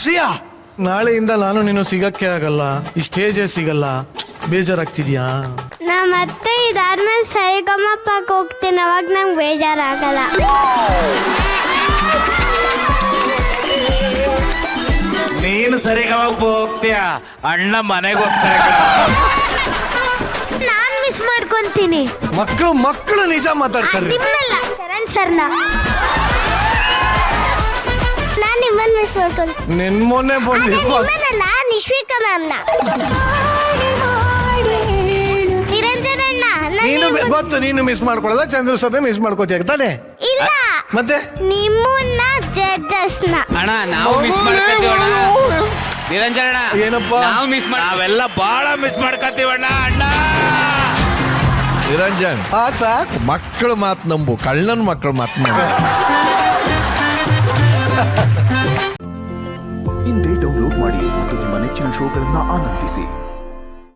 ಸಿಯಾ, ನಾಳೆಯಿಂದ ನಾನು ನೀನು ಸಿಗಕ್ಕೆ ಆಗಲ್ಲ, ಈ ಸ್ಟೇಜೇ ಸಿಗಲ್ಲ, ಬೇಜಾರಾಗ್ತಿದ್ಯಾ? ನಾ ಮತ್ತೆ ಇದಾದ್ಮೇಲೆ ಸರಿಗಮಪ್ಪಕ್ಕೆ ಹೋಗ್ತೀನಿ, ಅವಾಗ ನಂಗೆ ಬೇಜಾರಾಗಲ್ಲ. ನೀನು ಸರಿಗಮಪ್ಪ ಹೋಗ್ತೀಯ, ಅಣ್ಣ ಮನೆಗೆ ಹೋಗ್ತಾರೆ. ನಾನ್ ಮಿಸ್ ಮಾಡ್ಕೊಂತೀನಿ. ಮಕ್ಕಳು ನಿಜ ಮಾತಾಡ್ತಾರೆ. ನಿಮ್ಮಲ್ಲ ಶರಣ್ ಸರ್ನ ನಾನ್ ನಿಮ್ಮನ್ನ ಮಿಸ್ ಮಾಡ್ಕೊಂತೀನಿ. ನಿನ್ ಮೊನ್ನೆ ನಿಮ್ಮನ್ನಲ್ಲ, ನಿಶ್ವಿಕಾ ಮ್ಯಾಮ್ನ. ನಿರಂಜನಣ್ಣ ನೀನು ಗೊತ್ತು, ನೀನು ಮಿಸ್ ಮಾಡ್ಕೊಳ್ಳೋದ, ಚಂದ್ರು ಸದ ಮಿಸ್ ಮಾಡ್ಕೋತೀಯ ತಾನೆ? ಇಲ್ಲ, ಮತ್ತೆ ನಿಮ್ಮನ್ನ ಜಡ್ಜಸ್ನ. ಅಣ್ಣ ನಾವು ಮಿಸ್ ಮಾಡ್ಕೊತೀವಣ್ಣ. ನಿರಂಜನ ಏನಪ್ಪ ನಾವು ನಾವೆಲ್ಲ ಬಹಳ ಮಿಸ್ ಮಾಡ್ಕೊತೀವಣ್ಣ. ಅಣ್ಣ ನಿರಂಜನ್, ಸಾಕ್ ಮಕ್ಕಳ ಮಾತು ನಂಬು, ಕಳ್ಳನ ಮಕ್ಕಳ ಮಾತು ನಂಬು. ಇಂದೇ ಡೌನ್ಲೋಡ್ ಮಾಡಿ ಮತ್ತು ನಿಮ್ಮ ನೆಚ್ಚಿನ ಶೋಗಳನ್ನ ಆನಂದಿಸಿ.